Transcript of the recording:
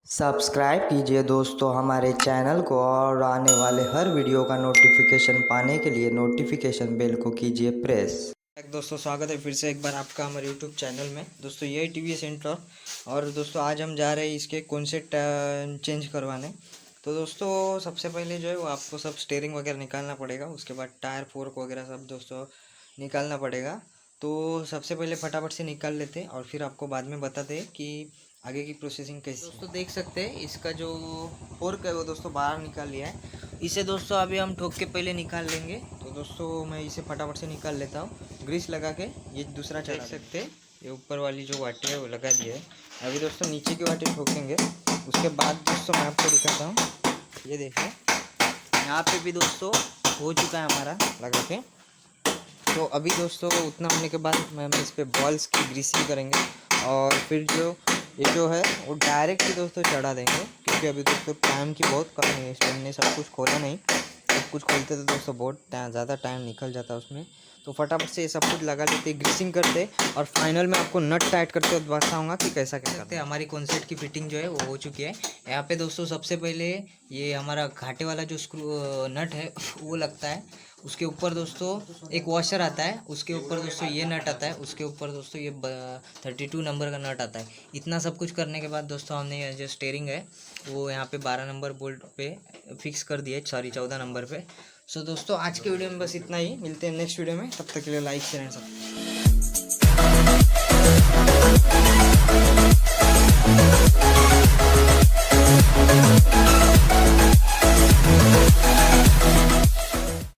Subscribe कीजिए दोस्तों हमारे चैनल को और आने वाले हर वीडियो का नोटिफिकेशन पाने के लिए नोटिफिकेशन बेल को कीजिए प्रेस। दोस्तों स्वागत है फिर से एक बार आपका हमारे यूट्यूब चैनल में। दोस्तों यही टीवीएस इंट्रो और दोस्तों आज हम जा रहे हैं इसके कॉन्सेप्ट चेंज करवाने। तो दोस्तों सबसे पहले जो है वो आपको सब स्टेयरिंग वगैरह निकालना पड़ेगा, उसके बाद टायर फोर्क वगैरह सब दोस्तों निकालना पड़ेगा। तो सबसे पहले फटाफट से निकाल लेते हैं और फिर आपको बाद में बताते हैं कि आगे की प्रोसेसिंग कैसी। दोस्तों देख सकते हैं इसका जो फोर्क है वो दोस्तों बाहर निकाल लिया है। इसे दोस्तों अभी हम ठोक के पहले निकाल लेंगे। तो दोस्तों मैं इसे फटाफट से निकाल लेता हूँ ग्रीस लगा के। ये दूसरा देख सकते हैं, ये ऊपर वाली जो वाटी है वो लगा दी है। अभी दोस्तों नीचे की वाटी ठोकेंगे, उसके बाद दोस्तों मैं आपको दिखाता हूँ। ये देखिए यहाँ पे भी दोस्तों हो चुका है हमारा लगा के। तो अभी दोस्तों उतना होने के बाद हम इस पर बॉल्स की ग्रीसिंग करेंगे और फिर जो ये जो है वो डायरेक्ट ही दोस्तों चढ़ा देंगे, क्योंकि अभी दोस्तों टाइम की बहुत कमी है। इसलिए हमने सब कुछ खोला नहीं, सब कुछ खोलते तो दोस्तों बहुत ज़्यादा टाइम निकल जाता है उसमें। तो फटाफट से ये सब कुछ लगा लेते, ग्रीसिंग करते और फाइनल में आपको नट टाइट करते हुए बताऊँगा कि कैसा क्या करते हैं। हमारी कॉन्सेप्ट की फिटिंग जो है वो हो चुकी है। यहाँ पे दोस्तों सबसे पहले ये हमारा घाटे वाला जो स्क्रू नट है वो लगता है। उसके ऊपर दोस्तों एक वॉशर आता है, उसके ऊपर दोस्तों ये नट आता है, उसके ऊपर दोस्तों ये 32 नंबर का नट आता है। इतना सब कुछ करने के बाद दोस्तों हमने जो स्टेयरिंग है वो यहाँ पे 12 नंबर बोल्ट पे फिक्स कर दिया है, सॉरी 14 नंबर पे। सो दोस्तों आज के वीडियो में बस इतना ही, मिलते हैं नेक्स्ट वीडियो में। तब तक के लिए लाइक शेयर एंड सब्सक्राइब।